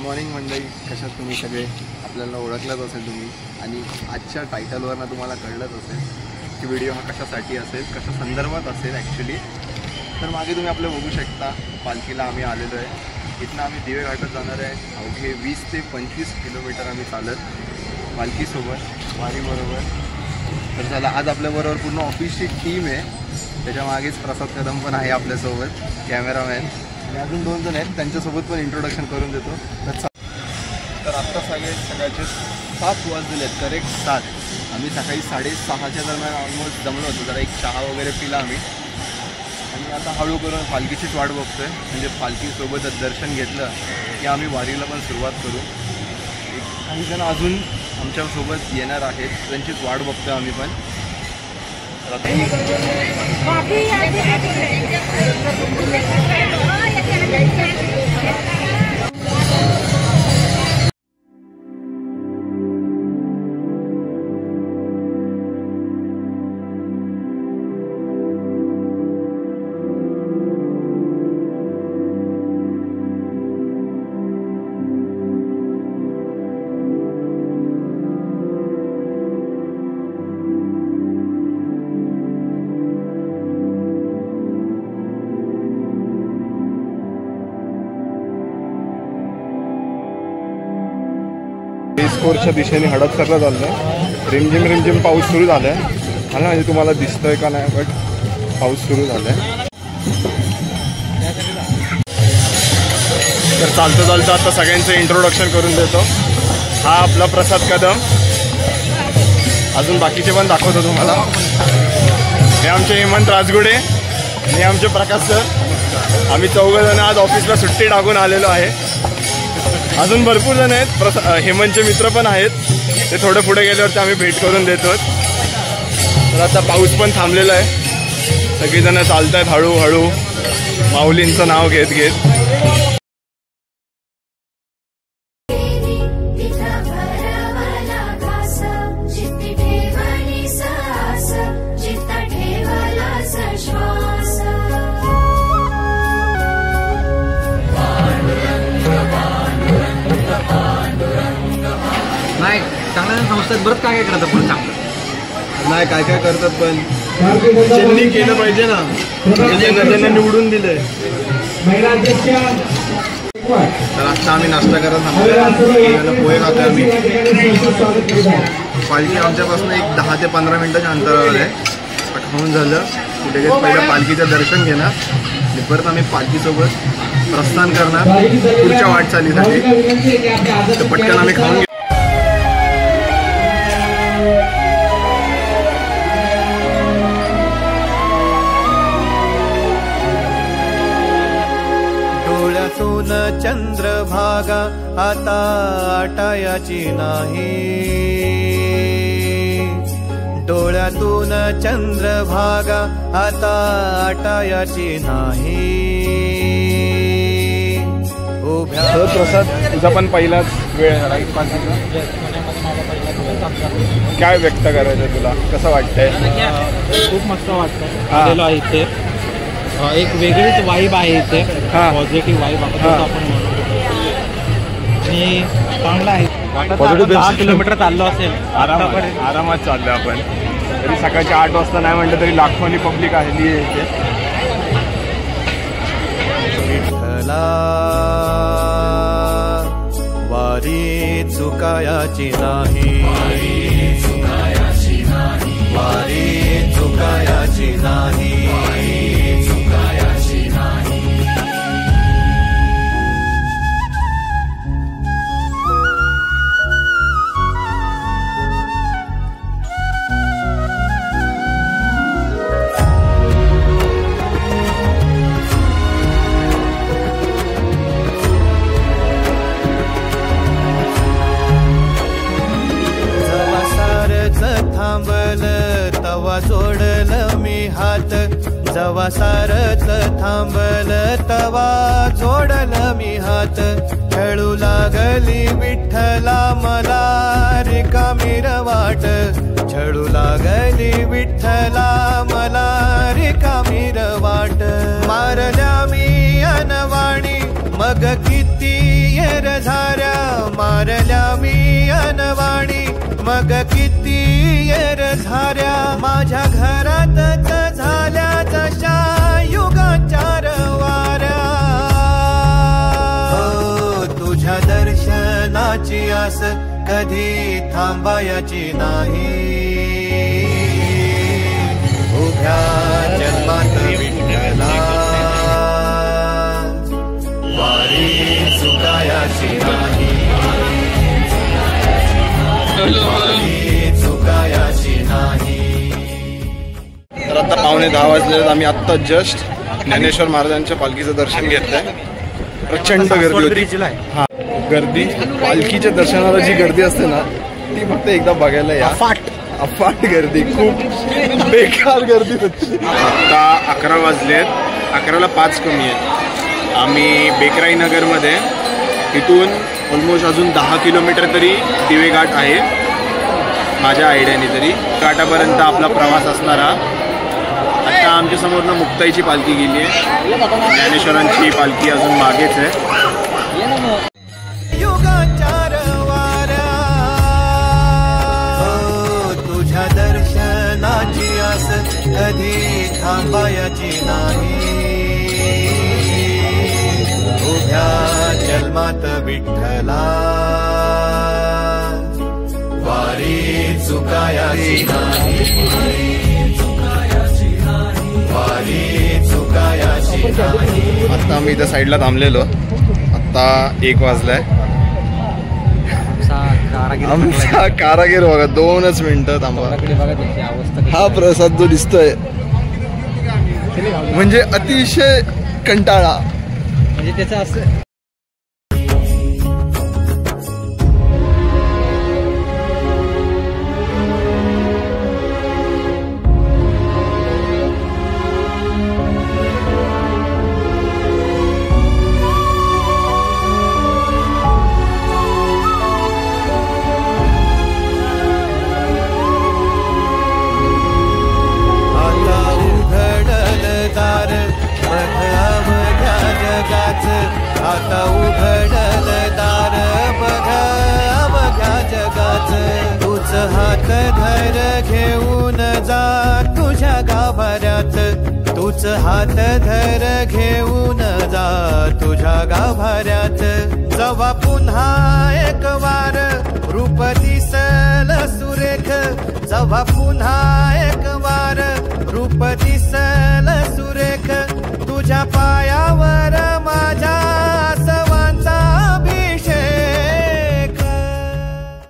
Morning मंडळी, कशात तुम्ही सगळे? आपल्याला ओळखलंच असेल तुम्ही आणि आजच्या टायटलवरनं तुम्हाला कळलंच असेल की व्हिडिओ हा कशासाठी असेल, कशा संदर्भात असेल ॲक्च्युली. तर मागे तुम्ही आपलं बघू शकता, पालखीला आम्ही आलेलो आहे. इथनं आम्ही दिवे घाटात जाणार आहे. अवघे 20 ते 25 किलोमीटर आम्ही चालत पालखीसोबत वारीबरोबर. तर चला, आज आपल्याबरोबर पूर्ण ऑफिसची टीम आहे. त्याच्या मागेच प्रसाद कदम पण आहे आपल्यासोबत, कॅमेरामॅन, आणि अजून 2 जण आहेत. त्यांच्यासोबत पण इंट्रोडक्शन करून देतो. तर आत्ता सकाळचे 7 वाजलेले आहेत, करेक्ट 7. आम्ही सकाळी 6:30च्या दरम्यान ऑलमोस्ट जमलो होतो. जरा एक चहा वगैरे पिला आम्ही आणि आता हळू करून पालखीचीच वाट बघतोय. म्हणजे पालखीसोबतच दर्शन घेतलं की आम्ही वारीला पण सुरुवात करू. काही जण अजून आमच्यासोबत येणार आहेत, त्यांचीच वाट बघतोय आम्ही पण. स्कोरच्या दिशेने हडपसरला चाललंय. रिमझिम पाऊस सुरू झालाय. मला म्हणजे तुम्हाला दिसतोय का नाही, बट पाऊस सुरू झालाय. तर चालतं आता सगळ्यांचं इंट्रोडक्शन करून देतो. हा आपला प्रसाद कदम, अजून बाकीचे पण दाखवतो तुम्हाला. हे आमचे हेमंत राजगुडे आणि आमचे प्रकाश सर. आम्ही 4 जण आज ऑफिसला सुट्टी टाकून आलेलो आहे. अजून भरपूर जण आहेत. हेमंतचे मित्र पण आहेत, ते थोडे पुढे गेल्यावरती आम्ही भेट करून देतो. तर आता पाऊस पण थांबलेला आहे. सगळीजणं चालत आहेत हळूहळू, माऊलींचं नाव घेत घेत. नाही चांगल्या संस्थेत बरंच काय करतात, पण चांगलं नाही काय करतात, पण त्यांनी केलं पाहिजे ना. त्यांना निवडून दिलंय. तर आता आम्ही नाश्ता करत थांबलो. पोहे खातोय आम्ही. पालखी आमच्यापासून एक 10 ते 15 मिनिटाच्या अंतरावर आहे. खाऊन झालं कुठे पहिलं पालखीचं दर्शन घेणार आणि परत आम्ही पालखीसोबत प्रस्थान करणार पुढच्या वाटचालीसाठी. तर पटकन आम्ही खाऊन चंद्रभागा आता आटायाची नाही. डोळ्यातून चंद्रभागा आता आटायाची नाही. उभ्या प्रसाद, तुझा पण पहिलाच वेळ झाला काय व्यक्त करायचं तुला? कसं वाटतंय? खूप मस्त वाटतं. आलेलो आहे इथे, एक वेगळीच वाईब आहे इथे, पॉझिटिव्ह वाईब आपण म्हणतो. आणि चांगला आहे. 10 किलोमीटर चाललो असेल आरामात चाललो आपण. तरी सकाळच्या 8 वाजता नाही म्हटलं तरी लाखोनी पब्लिक आलेली आहे इथे. वारी चुकायाची नाही, वारी चुकायाची नाही. तवा जोडलं मी हात, जवा सारच थांबलं तवा जोडलं मी हात. खेळू लागली विठ्ठला मला रिकामी वाट, छळू लागली विठ्ठला मला रिकामी वाट. मारल्या मी अनवाणी मग किती येर झाऱ्या वाणी मग किती येर झाल्या माझ्या घरातच झाल्या जशा युगांच्या वाऱ्या तुझ्या दर्शनाची आस कधी थांबायची नाही उभ्या जन्मात विठ्ठला वारी चुकायाची नाही वारी चुकायाची नाही. तर आता 9:15 वाजले. आम्ही आत्ता जस्ट ज्ञानेश्वर महाराजांच्या पालखीचं दर्शन घेतलंय. प्रचंड गर्दी होती. हा गर्दी पालखीच्या दर्शनाला जी गर्दी असते ना ती फक्त एकदा बघायला या. अफाट गर्दी, खूप बेकार गर्दी होती. आता 11 वाजलेत. 11ला 5 कमी आहेत. आम्ही बेकराई नगरमध्ये इथून ऑलमोस्ट अजून 10 किलोमीटर तरी दिवे घाट आहे माझ्या आयडियाने तरी. घाटापर्यंत आपला प्रवास असणारा. आता आमच्या समोरनं मुक्ताईची पालखी गेली आहे. ज्ञानेश्वरांची पालखी अजून मागेच आहे. तुझ्या दर्शनाची आस कधी थांबायची नाही उभ्या जन्मात विठ्ठला वारी चुकायाची नाही वारी चुकायाची नाही. आता आम्ही इथं साईडला थांबलेलो. आत्ता 1 वाजलाय. आमचा कारागीर बघा 2च मिनिटं थांबा. हा प्रसाद जो दिसतोय म्हणजे अतिशय कंटाळा. म्हणजे त्याचं असं आता उघडल दार बघ अवघ्या जगाच तूच हात धर घेऊन जा तुझ्या गाभाऱ्यात तूच हात धर घेऊन जा तुझ्या गाभाऱ्यात जवा पुन्हा एक वार रूप दिसल सुरेख जवा पुन्हा एक वार रूप दिसल सुरेख तुझ्या पाया